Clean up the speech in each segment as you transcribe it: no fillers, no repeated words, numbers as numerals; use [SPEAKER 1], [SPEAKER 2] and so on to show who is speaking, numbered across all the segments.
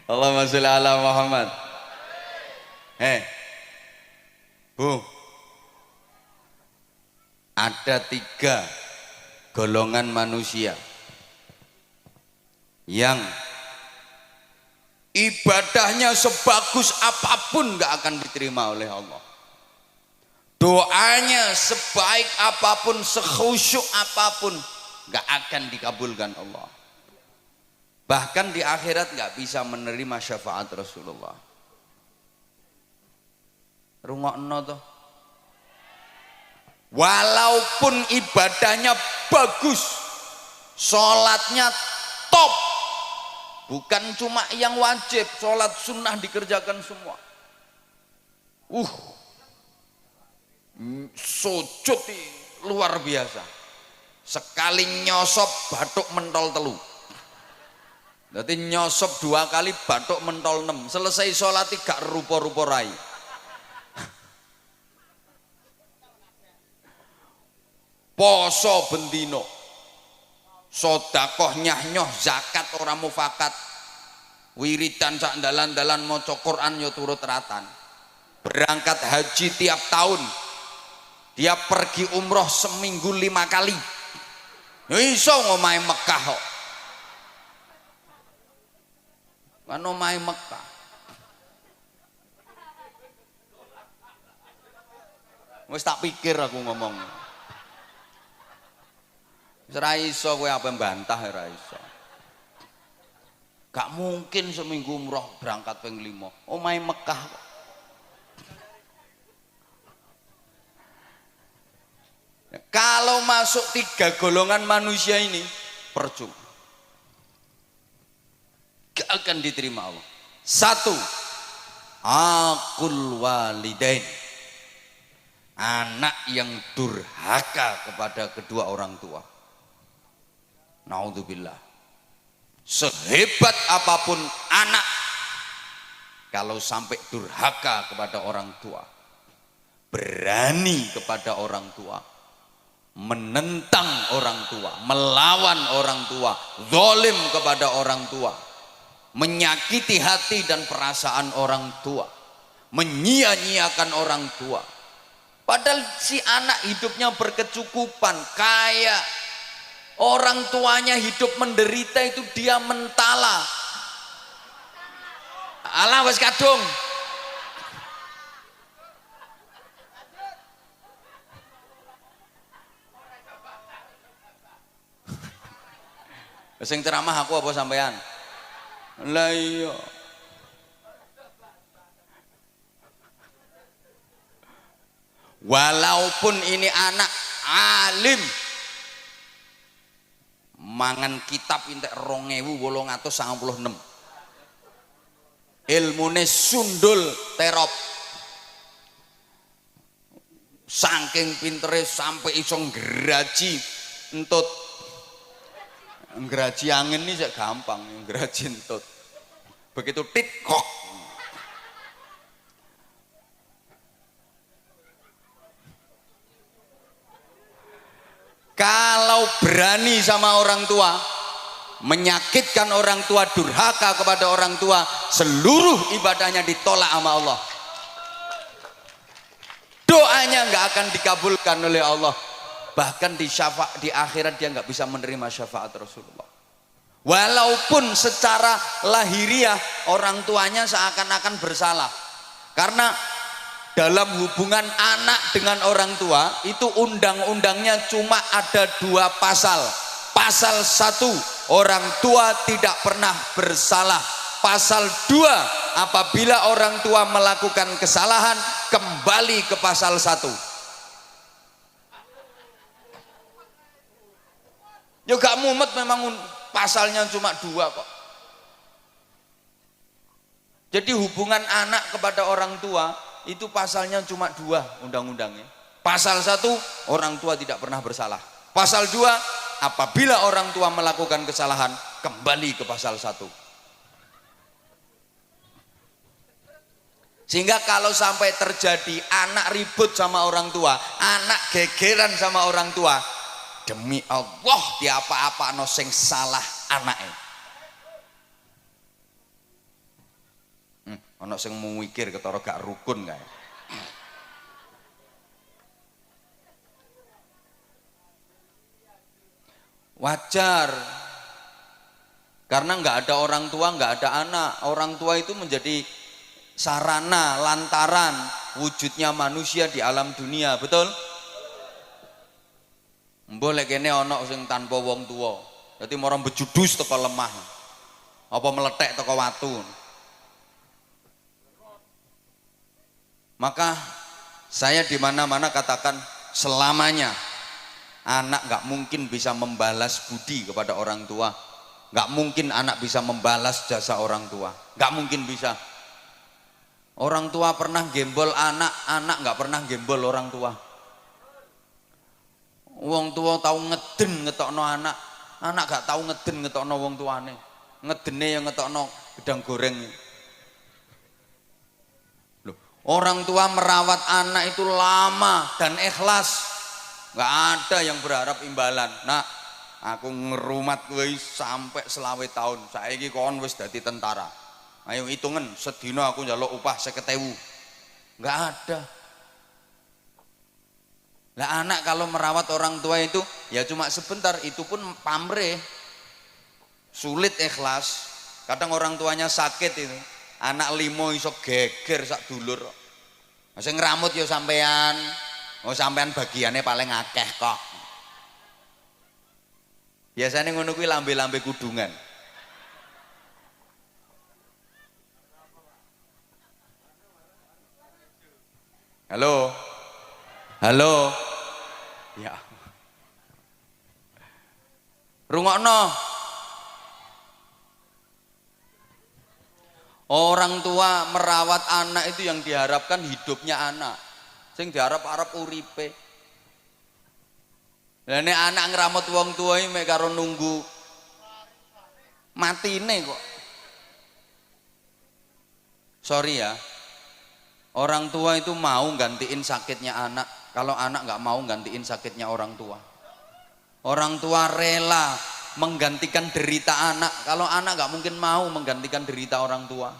[SPEAKER 1] Allahumma sholli ala Muhammad. Bu, ada 3 golongan manusia yang ibadahnya sebagus apapun gak akan diterima oleh Allah. Doanya sebaik apapun, sekhusyuk apapun gak akan dikabulkan Allah. Bahkan di akhirat gak bisa menerima syafaat Rasulullah. Rungokno toh. Walaupun ibadahnya bagus, sholatnya top, bukan cuma yang wajib, sholat sunnah dikerjakan semua. Sujud luar biasa. Sekali nyosop batuk mentol telu. Jadi nyosop 2 kali batuk mentol 6. Selesai sholat gak rupa-rupa rai. Poso bendino, sodakoh nyah-nyoh, zakat ora mufakat, wiridan sak dalan-dalan maca Quran yo turut ratan. Berangkat haji tiap tahun, dia pergi umroh seminggu 5 kali. Yo iso ngomahe Mekah kok. Kan omahe Mekah. Wis tak pikir aku ngomong. Ora iso kowe apa mbantah ora iso. Gak mungkin seminggu umroh berangkat ping 5. Omahe Mekah kok. Kalau masuk 3 golongan manusia ini percuma. Gak akan diterima Allah. 1, aqul walidain. Anak yang durhaka kepada kedua orang tua. Naudzubillah. Sehebat apapun anak, kalau sampai durhaka kepada orang tua, berani kepada orang tua, menentang orang tua, melawan orang tua, zalim kepada orang tua, menyakiti hati dan perasaan orang tua, menyia-nyiakan orang tua, padahal si anak hidupnya berkecukupan, kaya, orang tuanya hidup menderita, itu dia mentala. Alah wis kadung. Sing ceramah aku apa sampean? Lah iya. Walaupun ini anak alim, mangan kitab entek 2896, ilmune sundul terop, saking pintere sampai iso ngraji entut. Ngraji angin ini sak gampang, ngraji entut. Begitu tit kok. Kalau berani sama orang tua, menyakitkan orang tua, durhaka kepada orang tua, seluruh ibadahnya ditolak sama Allah. Doanya nggak akan dikabulkan oleh Allah. Bahkan di akhirat dia nggak bisa menerima syafaat Rasulullah. Walaupun secara lahiriah orang tuanya seakan-akan bersalah, karena dalam hubungan anak dengan orang tua itu undang-undangnya cuma ada 2 pasal. Pasal 1, orang tua tidak pernah bersalah. Pasal 2, apabila orang tua melakukan kesalahan, kembali ke pasal 1. Ya gak mumet, memang pasalnya cuma 2 kok. Jadi hubungan anak kepada orang tua itu pasalnya cuma 2 undang-undangnya. Pasal 1, orang tua tidak pernah bersalah. Pasal 2, apabila orang tua melakukan kesalahan, kembali ke pasal 1. Sehingga kalau sampai terjadi anak ribut sama orang tua, anak gegeran sama orang tua, demi Allah di apa-apa no sing salah anaknya. Ana sing mikir ketara gak rukun kae. Wajar. Karena nggak ada orang tua, nggak ada anak. Orang tua itu menjadi sarana, lantaran wujudnya manusia di alam dunia, betul? Boleh kene ana sing tanpa wong tua. Dadi marang bejudus teko lemah. Apa meletek teko watu. Maka saya di mana-mana katakan selamanya anak nggak mungkin bisa membalas budi kepada orang tua. Nggak mungkin anak bisa membalas jasa orang tua, nggak mungkin bisa. Orang tua pernah gembol anak, anak nggak pernah gembol orang tua. Wong tua tahu ngeden ngetokno anak, anak gak tahu ngeden ngetokno wong tuane. Ngedene yang ngetokno gedang goreng. Loh, orang tua merawat anak itu lama dan ikhlas, nggak ada yang berharap imbalan. Nah, aku ngerumat kowe sampai 20 tahun. Saiki kon wis dadi tentara. Ayo hitungan sedina aku njaluk upah 50.000. Enggak ada. Lah anak kalau merawat orang tua itu ya cuma sebentar, itu pun pamrih. Sulit ikhlas. Kadang orang tuanya sakit itu. Anak limo iso geger sak dulur. Sing ngramut ya sampean. Oh sampean bagiannya paling akeh kok. Biasanya ngono kuwi lambe-lambe kudungan. Halo. Halo. Ya. Rungokno. Orang tua merawat anak itu yang diharapkan hidupnya anak. Sing diharap-harap uripe. Lah nek anak ngramut wong tua iki mek karo nunggu matine kok. Sorry ya. Orang tua itu mau gantiin sakitnya anak. Kalau anak nggak mau gantiin sakitnya orang tua. Orang tua rela menggantikan derita anak. Kalau anak nggak mungkin mau menggantikan derita orang tua.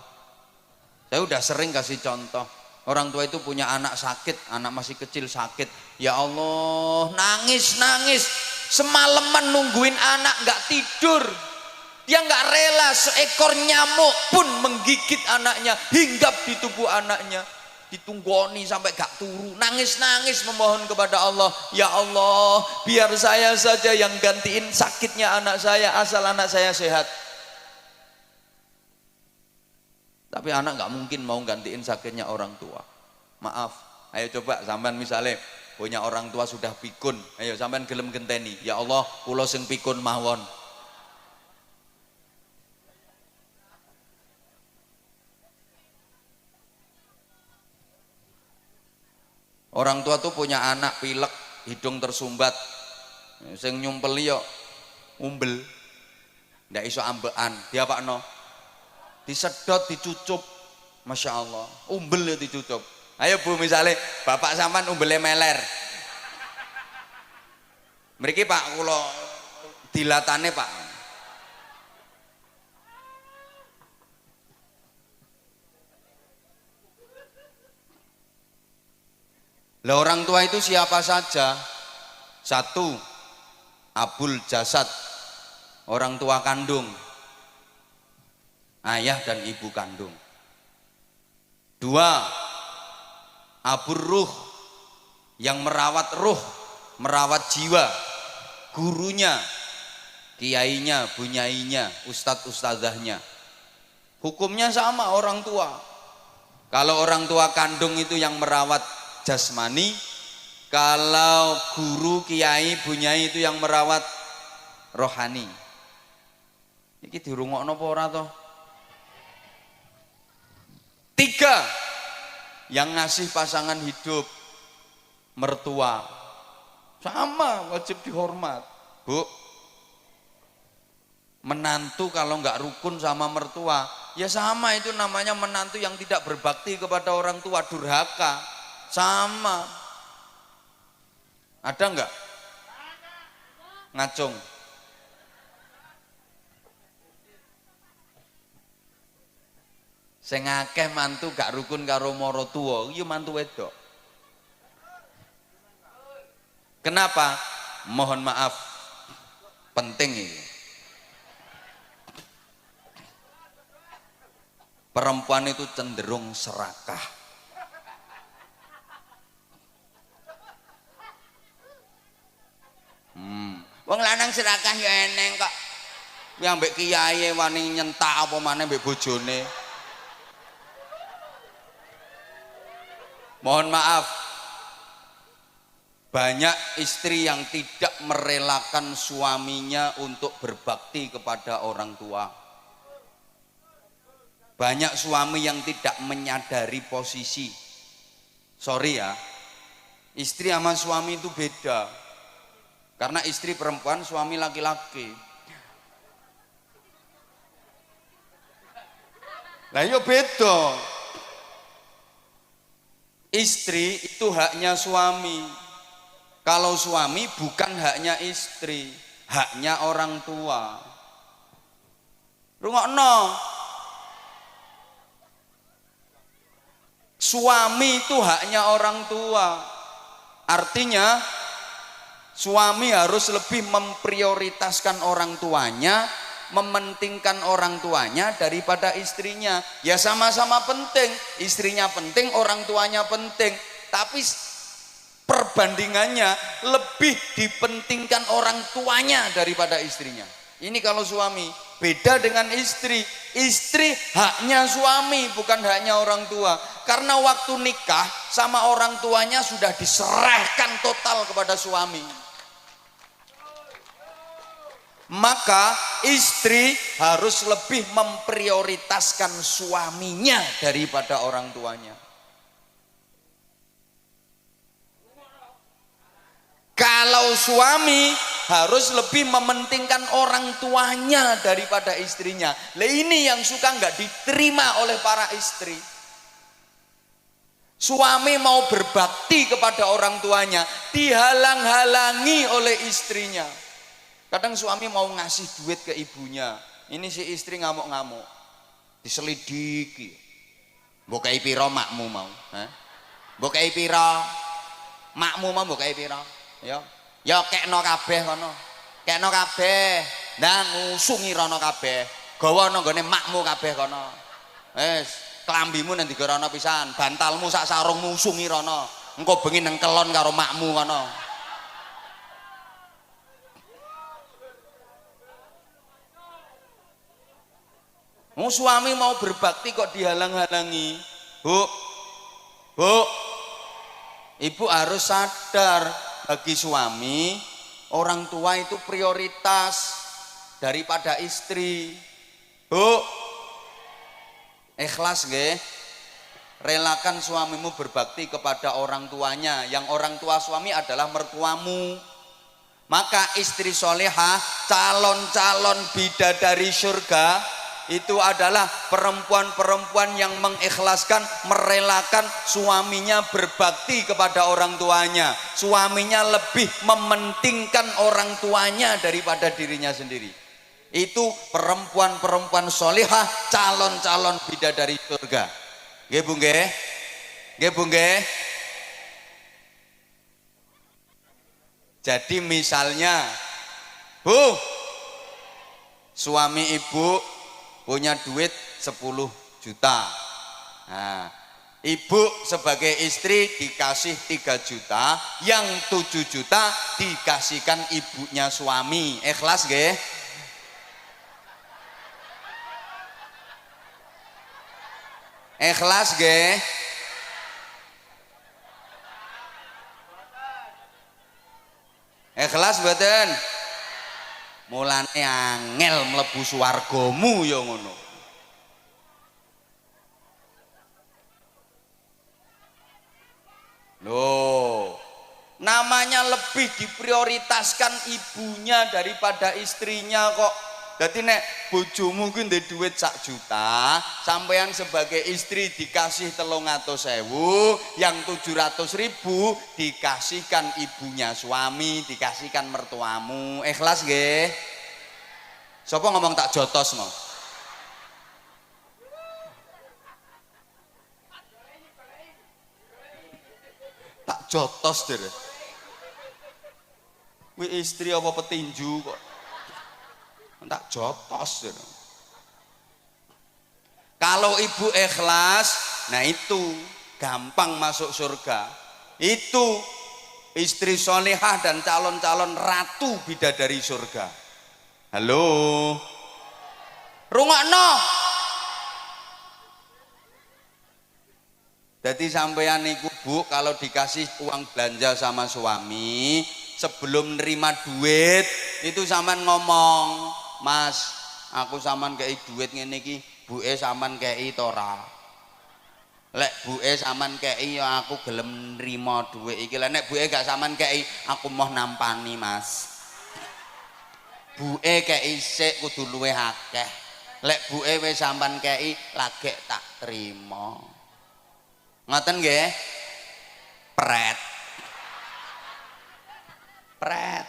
[SPEAKER 1] Saya udah sering kasih contoh. Orang tua itu punya anak sakit, anak masih kecil sakit. Ya Allah, nangis semalaman nungguin anak nggak tidur. Dia nggak rela seekor nyamuk pun menggigit anaknya, hinggap di tubuh anaknya. Ditunggoni sampai gak turu, nangis memohon kepada Allah, ya Allah biar saya saja yang gantiin sakitnya anak saya asal anak saya sehat. Tapi anak nggak mungkin mau gantiin sakitnya orang tua. Maaf, ayo coba sampean misalnya punya orang tua sudah pikun, ayo sampean gelem genteni, ya Allah kula sing pikun mawon. Orang tua tuh punya anak pilek, hidung tersumbat, sing nyumpel yo umbel, ndak iso ambekan, diapakno? Disedot, dicucup, masya Allah, umbel ya dicucup. Ayo bu, misalnya bapak sampan umbelnya meler, mriki pak, kulo dilatane pak. Lah orang tua itu siapa saja? Satu, abul jasad, orang tua kandung, ayah dan ibu kandung. Dua, abur ruh, yang merawat ruh, merawat jiwa, gurunya, kiainya, bunyainya, ustadz-ustadzahnya. Hukumnya sama orang tua. Kalau orang tua kandung itu yang merawat jasmani, kalau guru, kiai, bunyai itu yang merawat rohani. Iki dirungokno apa ora toh? Tiga, yang ngasih pasangan hidup, mertua, sama wajib dihormat. Bu, menantu kalau nggak rukun sama mertua, ya sama, itu namanya menantu yang tidak berbakti kepada orang tua, durhaka. Sama. Ada enggak? Ngacung. Sing akeh mantu gak rukun karo mara tuwa, iki mantu wedok. Kenapa? Mohon maaf, penting ini. Perempuan itu cenderung serakah. Wong lanang serakah ya eneng kok. Yang mbek kiai wani nyentak apa maneh mbek bojone. Mohon maaf, banyak istri yang tidak merelakan suaminya untuk berbakti kepada orang tua. Banyak suami yang tidak menyadari posisi. Sorry ya, istri sama suami itu beda. Karena istri perempuan, suami laki-laki. Lah yo beda. Istri itu haknya suami. Kalau suami bukan haknya istri, haknya orang tua. Rungokno. Suami itu haknya orang tua. Artinya suami harus lebih memprioritaskan orang tuanya, mementingkan orang tuanya daripada istrinya. Ya sama-sama penting, istrinya penting, orang tuanya penting, tapi perbandingannya lebih dipentingkan orang tuanya daripada istrinya. Ini kalau suami. Beda dengan istri. Istri haknya suami, bukan haknya orang tua. Karena waktu nikah sama orang tuanya sudah diserahkan total kepada suami. Maka istri harus lebih memprioritaskan suaminya daripada orang tuanya. Kalau suami harus lebih mementingkan orang tuanya daripada istrinya. Lah ini yang suka nggak diterima oleh para istri. Suami mau berbakti kepada orang tuanya, dihalang-halangi oleh istrinya. Kadang suami mau ngasih duit ke ibunya, ini si istri ngamuk-ngamuk, diselidiki. Mbok kei pira makmu mau? Mbok kei pira makmu mau? Mbok kei pira? Ya kekno kabeh kono. Kekno kabeh. Ndang ngusungi rono kabeh. Gawa nang gone makmu kabeh kono. Wis, klambimu nang digarono pisan, bantalmu sak sarungmu usungi rono. Engko bengi nang kelon karo makmu kono. Suami mau berbakti kok dihalang-halangi. Bu, ibu harus sadar, bagi suami orang tua itu prioritas daripada istri. Bu, ikhlas nggih, relakan suamimu berbakti kepada orang tuanya. Yang orang tua suami adalah mertuamu. Maka istri solehah, calon-calon bidadari surga, itu adalah perempuan-perempuan yang mengikhlaskan, merelakan suaminya berbakti kepada orang tuanya. Suaminya lebih mementingkan orang tuanya daripada dirinya sendiri. Itu perempuan-perempuan solihah, calon-calon bidadari surga. Nggih Bu nggih? Nggih Bu nggih? Jadi misalnya, Bu, suami ibu punya duit 10 juta. Nah, ibu sebagai istri dikasih 3 juta, yang 7 juta dikasihkan ibunya suami. Ikhlas nggih? Ikhlas nggih? Ikhlas mboten? Mulane angel mlebu swargamu ya ngono. Loh, namanya lebih diprioritaskan ibunya daripada istrinya kok. Jadi nek bojomu ku ndek duit 1 juta, sampean sebagai istri dikasih 300.000, yang 700.000 dikasihkan ibunya suami, dikasihkan mertuamu. Ikhlas nggih? Sapa ngomong tak jotos mau? tak jotos der. Kuwi istri apa petinju kok. Tak jotos der. Kalau ibu ikhlas, nah itu gampang masuk surga. Itu istri solehah dan calon-calon ratu bidadari surga. Halo, rungokno. Jadi sampeyan iku Bu, kalau dikasih uang belanja sama suami, sebelum nerima duit itu sampean ngomong, "Mas, aku sampean kei duit ngene iki, buke sampean kei to ora?" Lek buke sampean kei ya aku gelem nrimo duit iki. Lek nek buke gak sampean kei, aku mau nampani, Mas. Buke kei sik kudu luwih akeh. Lek buke wis sampean kei, lagek tak trimo. Ngoten nggih? Pret. Pret.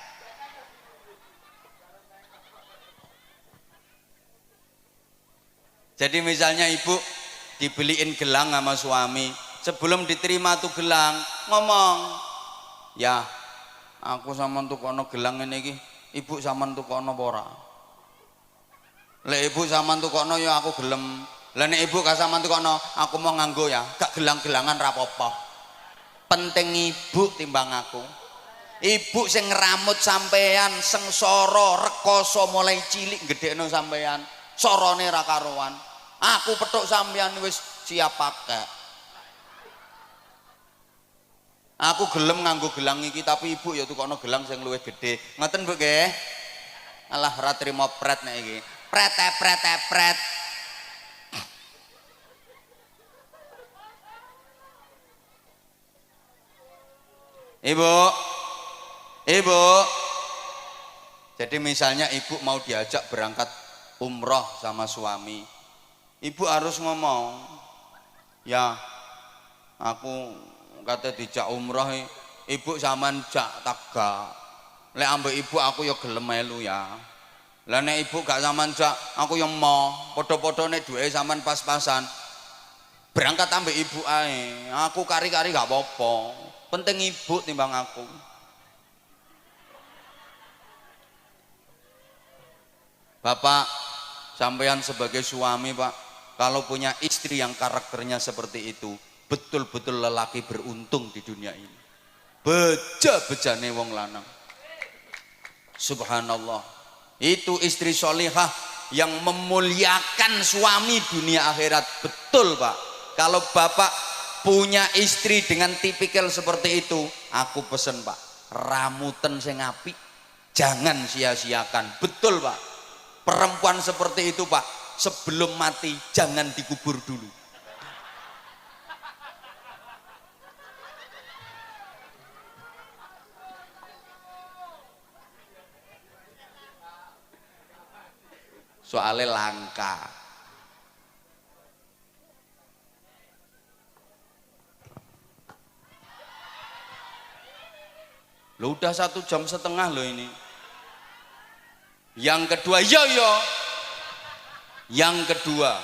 [SPEAKER 1] Jadi misalnya ibu dibeliin gelang sama suami, sebelum diterima tuh gelang ngomong, "Ya, aku sampean tukono gelang ini iki, ibu sampean tukono apa ora?" Lek ibu sampean tukono ya aku gelem. Lah nek ibu gak sampean tukono, aku mau nganggo ya, gak gelang-gelangan ra apa-apa. Penting ibu timbang aku. Ibu sing ngramut sampean, sengsara, rekoso mulai cilik gedhekno sampean, sorone ra karuan. Aku petuk sampean wis siap pakai. Aku gelem nganggo gelang iki, tapi ibu ya tukono gelang sing luwih gedhe. Ngoten Bu nggih? Alah ora trimo pret nek iki. Pret. Ibu. Jadi misalnya ibu mau diajak berangkat umroh sama suami, ibu harus ngomong, "Ya, aku kata dijak umroh, ibu sampean jak taga. Lek ambek ibu aku ya gelem melu ya. Lah nek ibu gak sampean jak, aku ya mau. Padha-padha nek duwe sampean pas-pasan. Berangkat ambek ibu ae. Aku kari-kari gak apa-apa. Penting ibu timbang aku." Bapak, sampean sebagai suami Pak, kalau punya istri yang karakternya seperti itu, betul-betul lelaki beruntung di dunia ini. Beja-bejane wong lanang. Subhanallah. Itu istri solihah yang memuliakan suami dunia akhirat. Betul Pak. Kalau Bapak punya istri dengan tipikal seperti itu, aku pesen Pak, ramuten sing apik, jangan sia-siakan. Betul Pak. Perempuan seperti itu Pak, sebelum mati jangan dikubur dulu. Soalnya langka. Lo udah 1,5 jam loh ini. Yang kedua, yang kedua,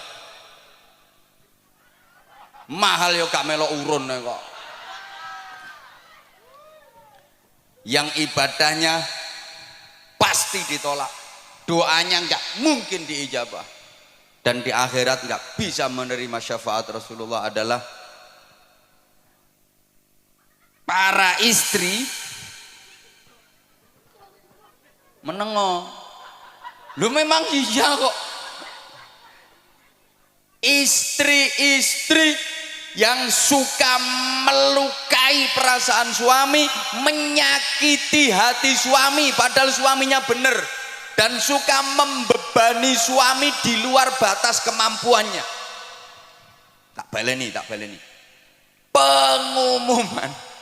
[SPEAKER 1] mahal yo gak melo urun kok. Yang ibadahnya pasti ditolak, doanya nggak mungkin diijabah, dan di akhirat nggak bisa menerima syafaat Rasulullah adalah para istri menengok. Lu memang iya kok. Istri-istri yang suka melukai perasaan suami, menyakiti hati suami padahal suaminya benar, dan suka membebani suami di luar batas kemampuannya. Tak baleni. Pengumuman.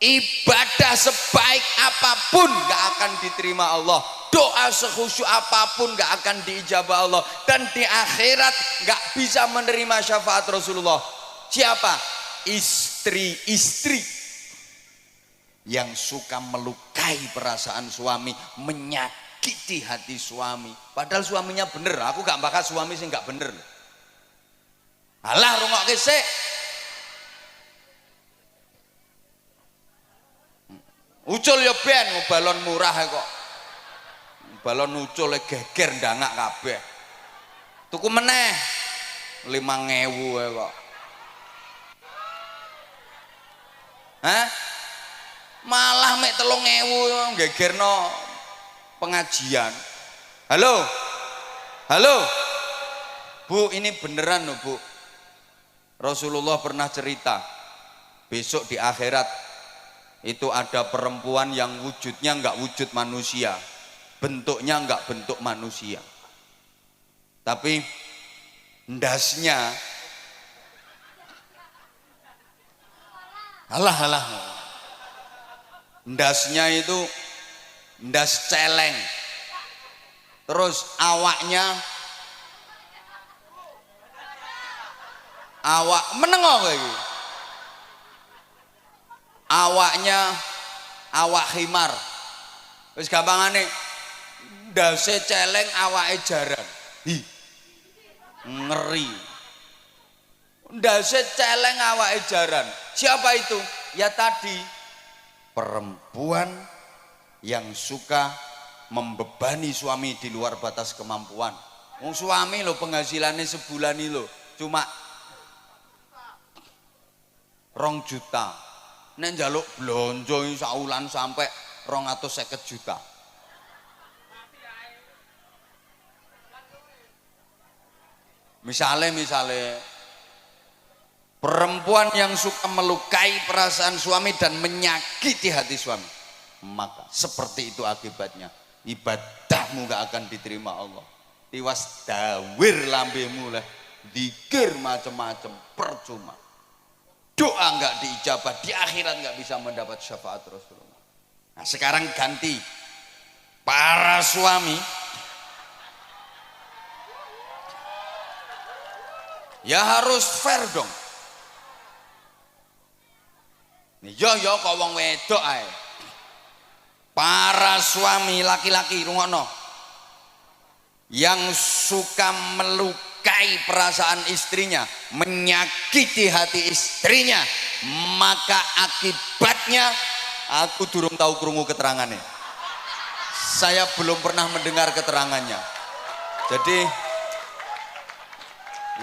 [SPEAKER 1] Ibadah sebaik apapun gak akan diterima Allah, doa sekhusyuk apapun gak akan diijabah Allah, dan di akhirat gak bisa menerima syafaat Rasulullah. Siapa? Istri-istri yang suka melukai perasaan suami, menyakiti hati suami padahal suaminya bener. Aku gak bakal suami sih gak bener. Alah rungokke sik. Ucul ya ben balon murah kok. Balon ucul geger ndangak kabeh. Tuku meneh 5.000 kok. Hah? Malah mek 3.000 gegerno pengajian. Halo? Halo? Bu, ini beneran loh Bu. Rasulullah pernah cerita, besok di akhirat itu ada perempuan yang wujudnya enggak wujud manusia, bentuknya enggak bentuk manusia, tapi ndasnya alah ndasnya itu ndas celeng, terus awak menengok lagi, awaknya awak khimar, wis gampangane ndase celeng awake jaran. Hi, ngeri. Ndase celeng awake jaran. Siapa itu? Ya tadi perempuan yang suka membebani suami di luar batas kemampuan. Wong suami lo penghasilannya sebulan ini lo cuma 2 juta. Nek njaluk blonjo saulan sampai 250 juta. Misalnya perempuan yang suka melukai perasaan suami dan menyakiti hati suami, maka seperti itu akibatnya, ibadahmu gak akan diterima Allah. Tiwas dawir lambemu lah, dikir macam-macam percuma, doa nggak diijabah, di akhirat nggak bisa mendapat syafaat Rasulullah. Nah sekarang ganti, para suami ya harus fair dong. Nih yo kok wong wedok ae. Para suami laki-laki rungokno, yang suka melukai perasaan istrinya, menyakiti hati istrinya, maka akibatnya aku durung tahu krungu keterangannya. Saya belum pernah mendengar keterangannya. Jadi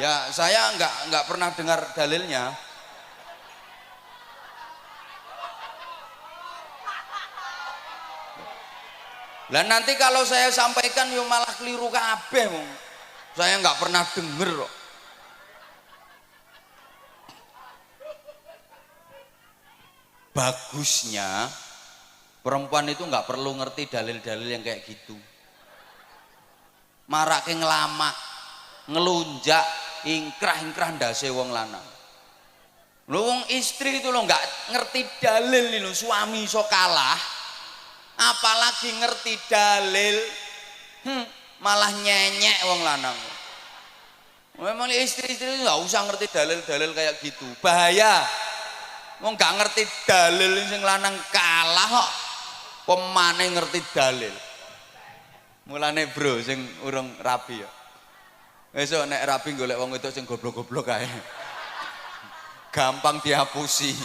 [SPEAKER 1] ya saya nggak pernah dengar dalilnya. Lah nanti kalau saya sampaikan yo malah keliru kabeh wong. Saya nggak pernah denger kok. Bagusnya perempuan itu nggak perlu ngerti dalil-dalil yang kayak gitu. Marake ngelamak, ngelunjak, ingkrah ndase wong lanang. Lho wong istri itu lo nggak ngerti dalil ini lo, suami iso kalah. Apalagi ngerti dalil, malah nyenyek wong lanang. Memang istri-istri itu nggak usah ngerti dalil-dalil kayak gitu, bahaya. Wong nggak ngerti dalil sing lanang kalah kok, pemane ngerti dalil. Mulane bro, sing urung rapi ya. Besok nek rapi golek wong itu sing goblok-goblok kae, gampang dihapusi.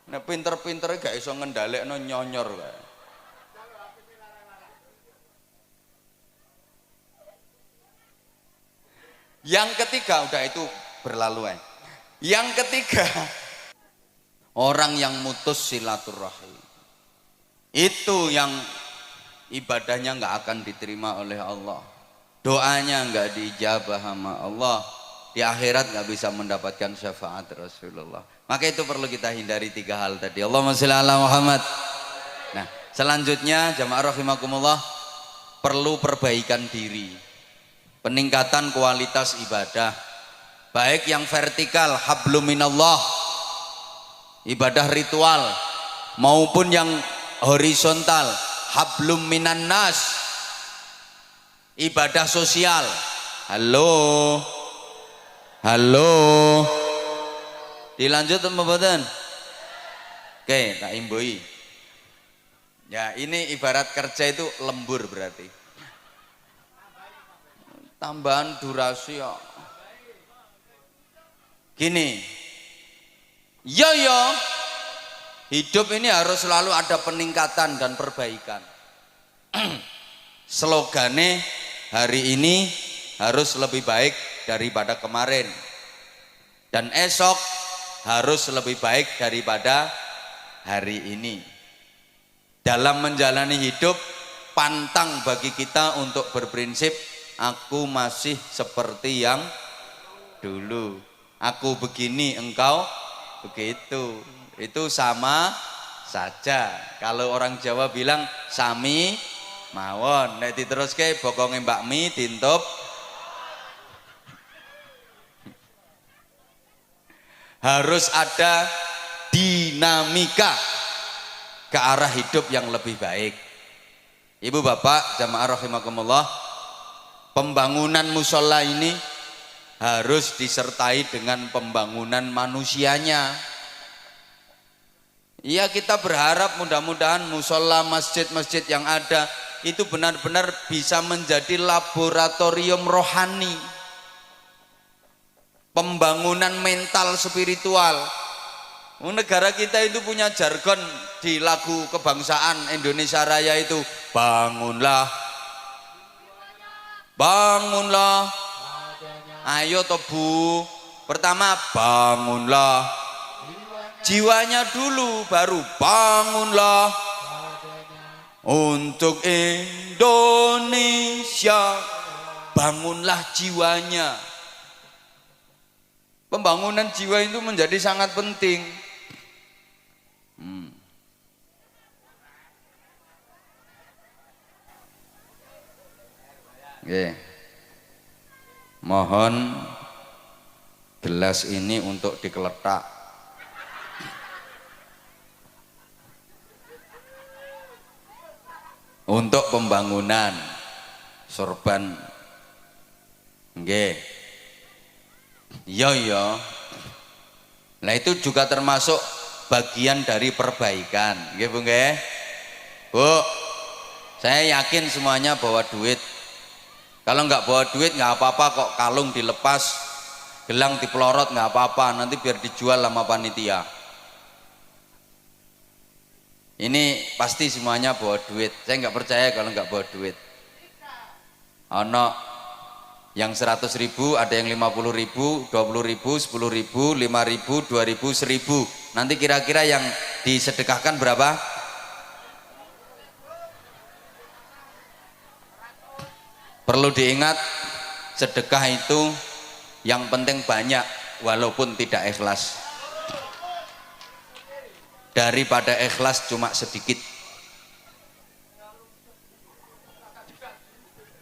[SPEAKER 1] Nek pinter-pintere gak iso ngendhalekno nyonyor kae. Yang ketiga udah itu berlalu. Yang ketiga, orang yang mutus silaturahim. Itu yang ibadahnya nggak akan diterima oleh Allah. Doanya nggak diijabah sama Allah. Di akhirat nggak bisa mendapatkan syafaat Rasulullah. Maka itu perlu kita hindari 3 hal tadi. Allahumma sholli ala Muhammad. Nah, selanjutnya jamaah rahimakumullah, perlu perbaikan diri. Peningkatan kualitas ibadah. Baik yang vertikal, hablum minallah, ibadah ritual, maupun yang horizontal, hablum minan nas, ibadah sosial. Halo. Dilanjut mboten? Oke, tak imbui. Ya, ini ibarat kerja itu lembur berarti. tambahan durasi ya. Gini, yo hidup ini harus selalu ada peningkatan dan perbaikan. Slogane hari ini harus lebih baik daripada kemarin, dan esok harus lebih baik daripada hari ini. Dalam menjalani hidup, pantang bagi kita untuk berprinsip aku masih seperti yang dulu, aku begini engkau begitu. Itu sama saja. Kalau orang Jawa bilang sami mawon, nek diteruske bokonge Mbak Mi dintup. Harus ada dinamika ke arah hidup yang lebih baik. Ibu bapak jamaah rahimakumullah, pembangunan musola ini harus disertai dengan pembangunan manusianya. Iya, kita berharap mudah-mudahan musola masjid-masjid yang ada itu benar-benar bisa menjadi laboratorium rohani, pembangunan mental spiritual. Negara kita itu punya jargon di lagu kebangsaan Indonesia Raya itu, bangunlah, bangunlah, ayo toh Bu. Pertama bangunlah jiwanya dulu, baru bangunlah untuk Indonesia. Bangunlah jiwanya. Pembangunan jiwa itu menjadi sangat penting. Mohon gelas ini untuk dikeletak. Untuk pembangunan sorban. Nggih. Iya. Nah itu juga termasuk bagian dari perbaikan. Nggih Bu nggih. Bu, saya yakin semuanya bawa duit. Kalau nggak bawa duit nggak apa-apa kok, kalung dilepas, gelang dipelorot nggak apa-apa, nanti biar dijual sama panitia. Ini pasti semuanya bawa duit. Saya nggak percaya kalau nggak bawa duit. Ono yang 100.000, ada yang 50.000, 20.000, 10.000, 5.000, 2.000, 1.000. Nanti kira-kira yang disedekahkan berapa? Perlu diingat, sedekah itu yang penting banyak walaupun tidak ikhlas, daripada ikhlas cuma sedikit.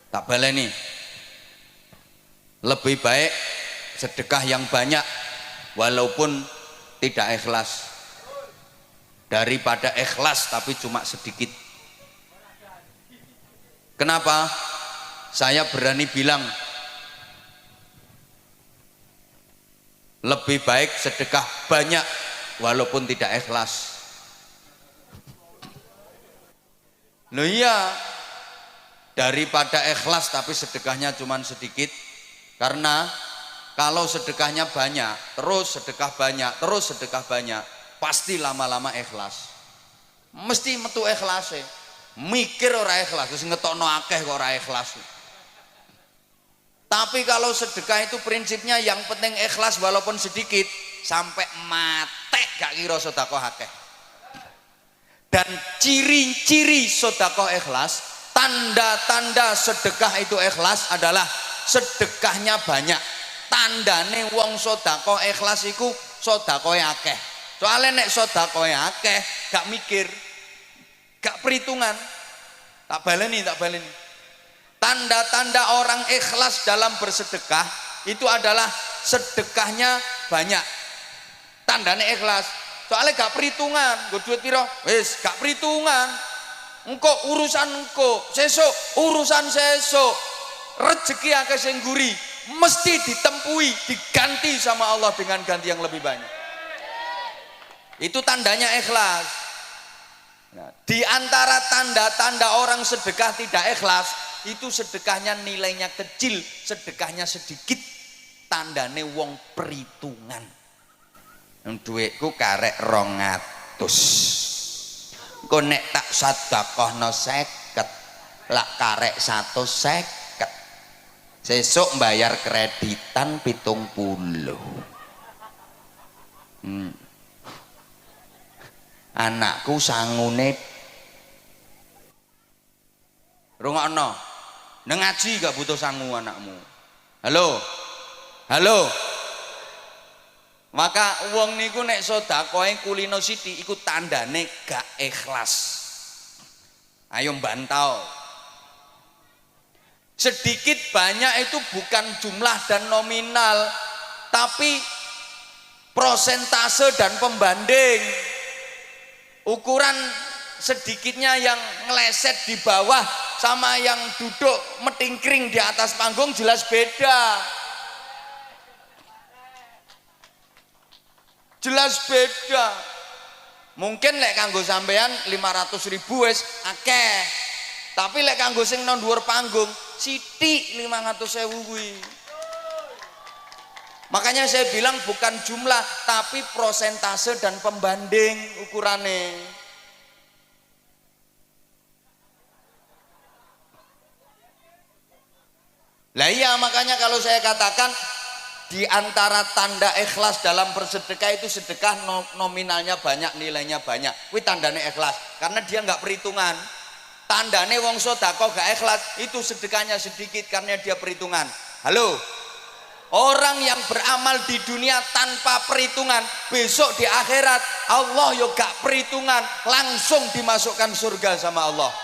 [SPEAKER 1] Tak baleni, lebih baik sedekah yang banyak walaupun tidak ikhlas daripada ikhlas tapi cuma sedikit. Kenapa? Saya berani bilang lebih baik sedekah banyak walaupun tidak ikhlas. Loh iya, daripada ikhlas tapi sedekahnya cuma sedikit. Karena kalau sedekahnya banyak, terus sedekah banyak, terus sedekah banyak, pasti lama-lama ikhlas. Mesti metu ikhlas. Mikir ora ikhlas, terus ngetokno akeh kok ora ikhlas. Tapi kalau sedekah itu prinsipnya yang penting ikhlas walaupun sedikit, sampai mate gak kira sedekah akeh. Dan ciri-ciri sedekah ikhlas, tanda-tanda sedekah itu ikhlas adalah sedekahnya banyak. Tandane wong sedekah ikhlas iku sedekah akeh. Soalnya nek sedekah akeh gak mikir, gak perhitungan. Tak baleni. Tanda-tanda orang ikhlas dalam bersedekah itu adalah sedekahnya banyak. Tandanya ikhlas. Soalnya gak perhitungan, gue duit piro, wis gak perhitungan. Engko urusan engko, sesuk urusan sesuk. Rezeki akeh sing guri, mesti ditempui, diganti sama Allah dengan ganti yang lebih banyak. Itu tandanya ikhlas. Nah, di antara tanda-tanda orang sedekah tidak ikhlas, itu sedekahnya nilainya kecil, sedekahnya sedikit, tandane wong perhitungan. Duitku karek 200, engko nek tak sedekahno 50, lak karek 150, sesuk bayar kreditan 70. Anakku sangune rungokno, nang ngaji gak butuh sangu anakmu. Halo, halo. Maka wong niku nek sedekahe kulino sithik iku tandane gak ikhlas. Ayo bantau. Sedikit banyak itu bukan jumlah dan nominal, tapi prosentase dan pembanding. Ukuran sedikitnya yang ngeleset di bawah sama yang duduk metingkring di atas panggung jelas beda. Jelas beda. Mungkin lek kanggo sampean 500.000 wis akeh. Tapi lek kanggo sing nang dhuwur panggung sithik 500.000 kuwi. Makanya saya bilang bukan jumlah tapi prosentase dan pembanding ukurannya. Lah iya, makanya kalau saya katakan di antara tanda ikhlas dalam bersedekah itu sedekah nominalnya banyak, nilainya banyak. Kuwi tandane ikhlas karena dia nggak perhitungan. Tandane wong sedekah gak ikhlas itu sedekahnya sedikit karena dia perhitungan. Halo. Orang yang beramal di dunia tanpa perhitungan, besok di akhirat Allah yo gak perhitungan, langsung dimasukkan surga sama Allah.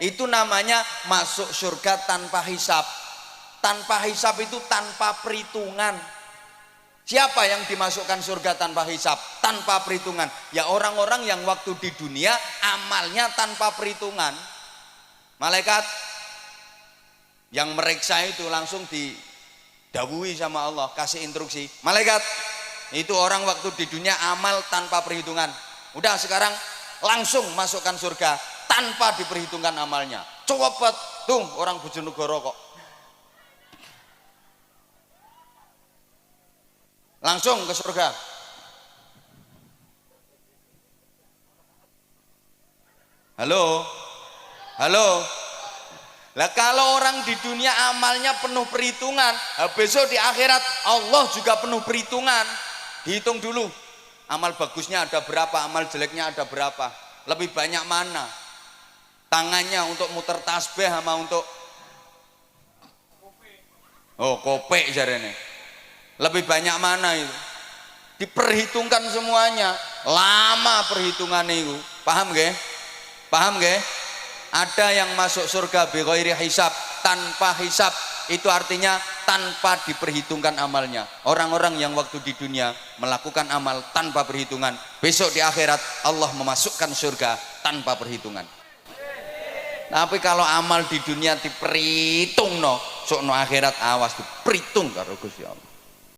[SPEAKER 1] Itu namanya masuk surga tanpa hisab. Tanpa hisab itu tanpa perhitungan. Siapa yang dimasukkan surga tanpa hisab, tanpa perhitungan? Ya orang-orang yang waktu di dunia amalnya tanpa perhitungan. Malaikat yang meriksa itu langsung didhawuhi sama Allah, kasih instruksi, malaikat itu orang waktu di dunia amal tanpa perhitungan, udah sekarang langsung masukkan surga tanpa diperhitungkan amalnya. Cepet tuh orang Bojonegoro kok langsung ke surga. Halo, halo. Lah kalau orang di dunia amalnya penuh perhitungan, besok di akhirat Allah juga penuh perhitungan. Dihitung dulu, amal bagusnya ada berapa, amal jeleknya ada berapa, lebih banyak mana tangannya untuk muter tasbih sama untuk kopek jarene, lebih banyak mana itu, diperhitungkan semuanya. Lama perhitungannya itu, paham gak? Paham gak? Ada yang masuk surga bi ghairi hisab, tanpa hisab, itu artinya tanpa diperhitungkan amalnya. Orang-orang yang waktu di dunia melakukan amal tanpa perhitungan, besok di akhirat Allah memasukkan surga tanpa perhitungan. Tapi kalau amal di dunia diperhitung no, sok no akhirat awas diperhitung karo Gusti Allah.